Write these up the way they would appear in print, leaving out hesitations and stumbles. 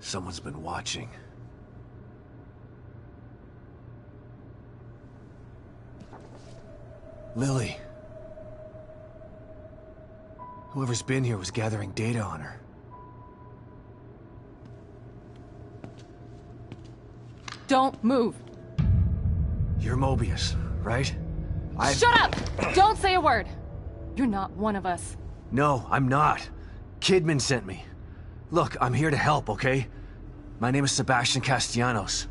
Someone's been watching. Lily. Whoever's been here was gathering data on her. Don't move. You're Mobius, right? Shut up! Don't say a word! You're not one of us. No, I'm not. Kidman sent me. Look, I'm here to help, okay? My name is Sebastian Castellanos.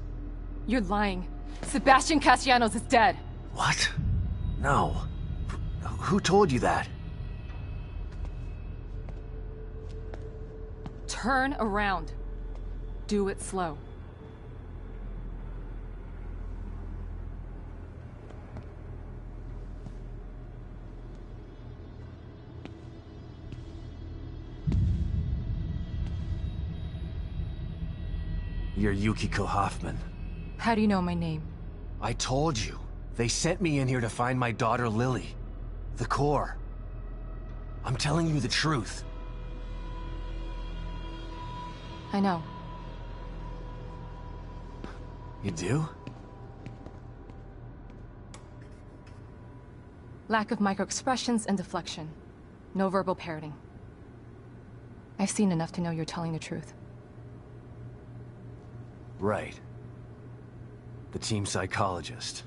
You're lying. Sebastian Castellanos is dead. What? No. Who told you that? Turn around. Do it slow. You're Yukiko Hoffman. How do you know my name? I told you. They sent me in here to find my daughter Lily. The core. I'm telling you the truth. I know. You do? Lack of microexpressions and deflection. No verbal parroting. I've seen enough to know you're telling the truth. Right. The team psychologist.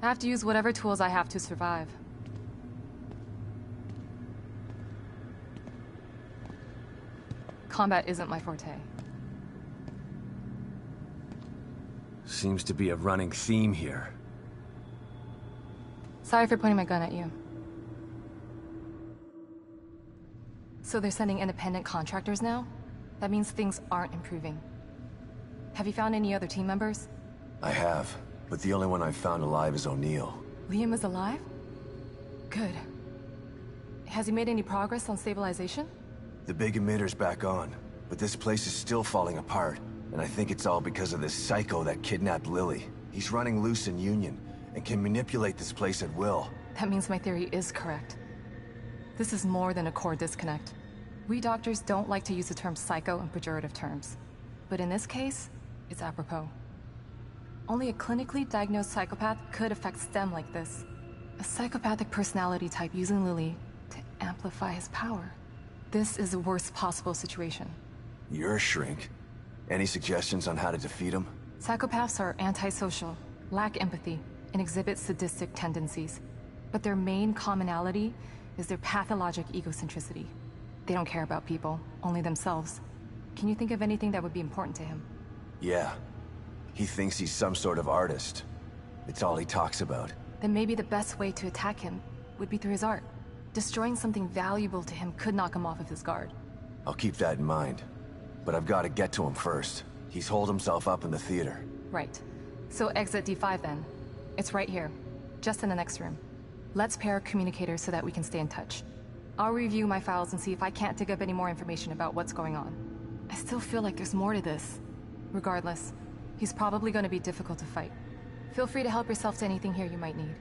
I have to use whatever tools I have to survive. Combat isn't my forte. Seems to be a running theme here. Sorry for pointing my gun at you. So they're sending independent contractors now? That means things aren't improving. Have you found any other team members? I have, but the only one I've found alive is O'Neill. Liam is alive? Good. Has he made any progress on stabilization? The big emitter's back on, but this place is still falling apart, and I think it's all because of this psycho that kidnapped Lily. He's running loose in Union, and can manipulate this place at will. That means my theory is correct. This is more than a core disconnect. We doctors don't like to use the term psycho in pejorative terms. But in this case, it's apropos. Only a clinically diagnosed psychopath could affect STEM like this. A psychopathic personality type using Lily to amplify his power. This is the worst possible situation. You're a shrink. Any suggestions on how to defeat him? Psychopaths are antisocial, lack empathy, and exhibit sadistic tendencies. But their main commonality is their pathologic egocentricity. They don't care about people, only themselves. Can you think of anything that would be important to him? Yeah. He thinks he's some sort of artist. It's all he talks about. Then maybe the best way to attack him would be through his art. Destroying something valuable to him could knock him off of his guard. I'll keep that in mind. But I've got to get to him first. He's holed himself up in the theater. Right. So exit D5 then. It's right here. Just in the next room. Let's pair communicators so that we can stay in touch. I'll review my files and see if I can't dig up any more information about what's going on. I still feel like there's more to this. Regardless, he's probably going to be difficult to fight. Feel free to help yourself to anything here you might need.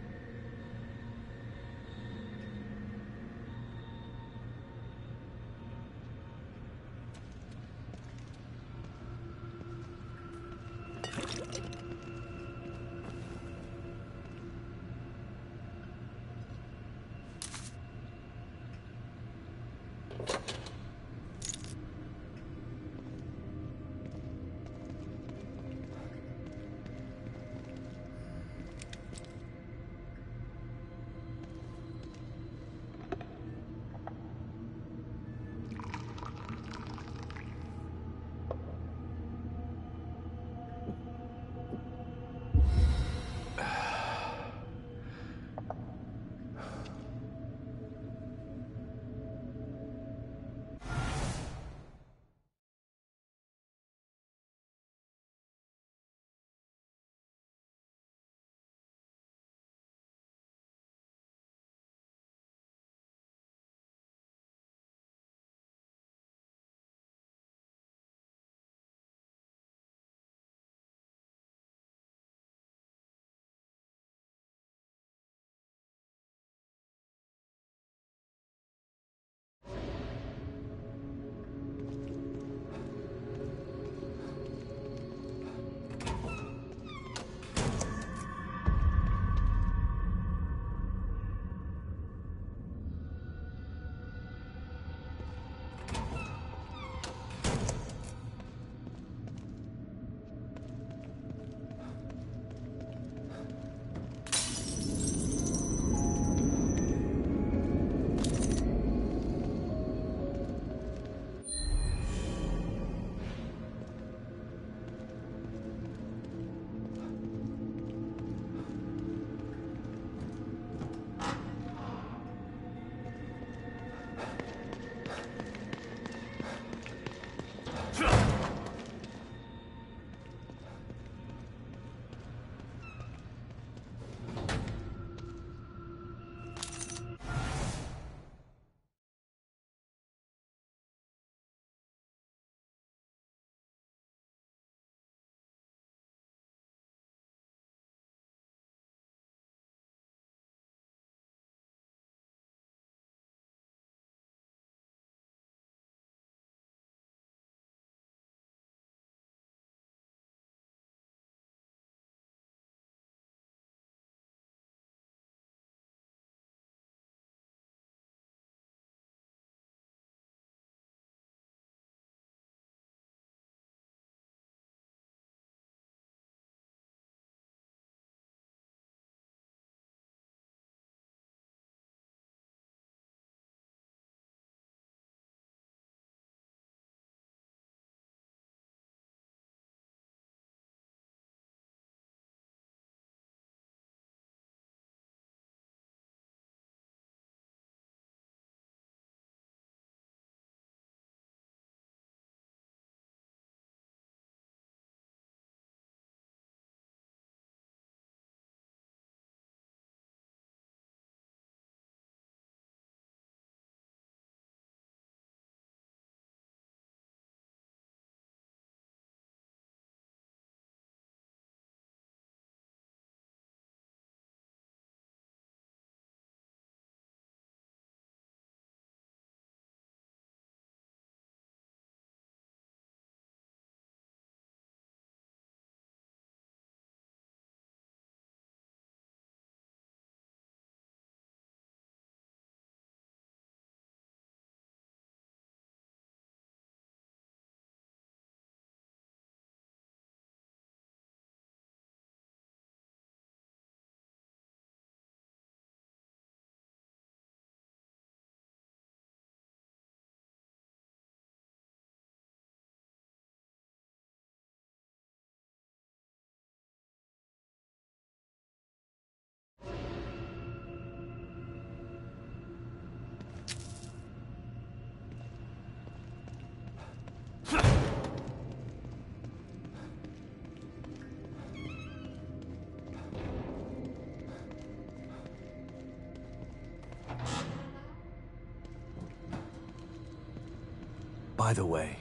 By the way,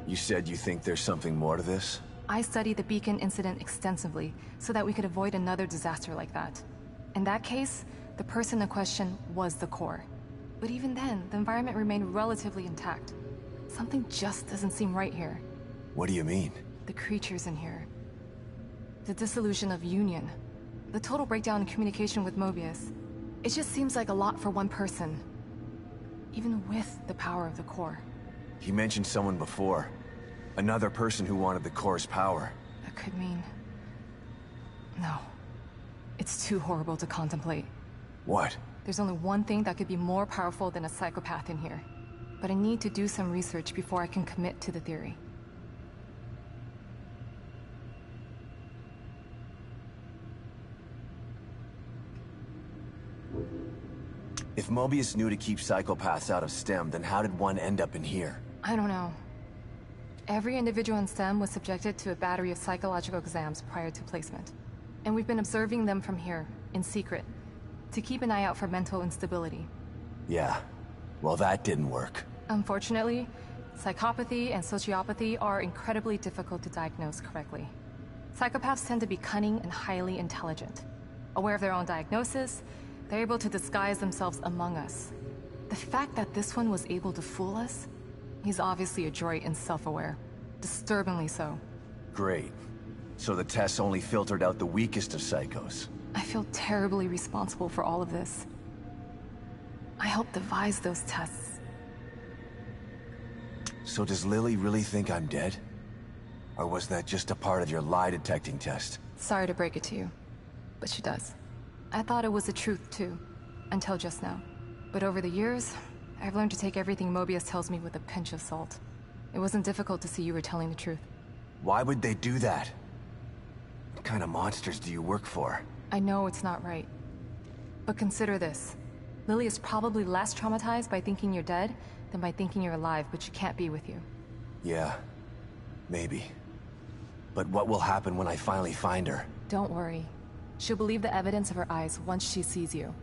you said you think there's something more to this? I studied the Beacon incident extensively so that we could avoid another disaster like that. In that case, the person in question was the core. But even then, the environment remained relatively intact. Something just doesn't seem right here. What do you mean? The creatures in here. The dissolution of Union. The total breakdown in communication with Mobius. It just seems like a lot for one person. Even with the power of the core. He mentioned someone before. Another person who wanted the core's power. That could mean... No. It's too horrible to contemplate. What? There's only one thing that could be more powerful than a psychopath in here. But I need to do some research before I can commit to the theory. If Mobius knew to keep psychopaths out of STEM, then how did one end up in here? I don't know. Every individual in STEM was subjected to a battery of psychological exams prior to placement. And we've been observing them from here, in secret, to keep an eye out for mental instability. Yeah. Well, that didn't work. Unfortunately, psychopathy and sociopathy are incredibly difficult to diagnose correctly. Psychopaths tend to be cunning and highly intelligent. Aware of their own diagnosis, they're able to disguise themselves among us. The fact that this one was able to fool us, he's obviously adroit and self-aware. Disturbingly so. Great. So the tests only filtered out the weakest of psychos. I feel terribly responsible for all of this. I helped devise those tests. So does Lily really think I'm dead? Or was that just a part of your lie detecting test? Sorry to break it to you, but she does. I thought it was the truth too, until just now. But over the years, I've learned to take everything Mobius tells me with a pinch of salt. It wasn't difficult to see you were telling the truth. Why would they do that? What kind of monsters do you work for? I know it's not right. But consider this. Lily is probably less traumatized by thinking you're dead than by thinking you're alive, but she can't be with you. Yeah, maybe. But what will happen when I finally find her? Don't worry. She'll believe the evidence of her eyes once she sees you.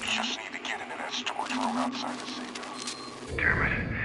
Just need to get into that storage room outside the safe house. Damn it.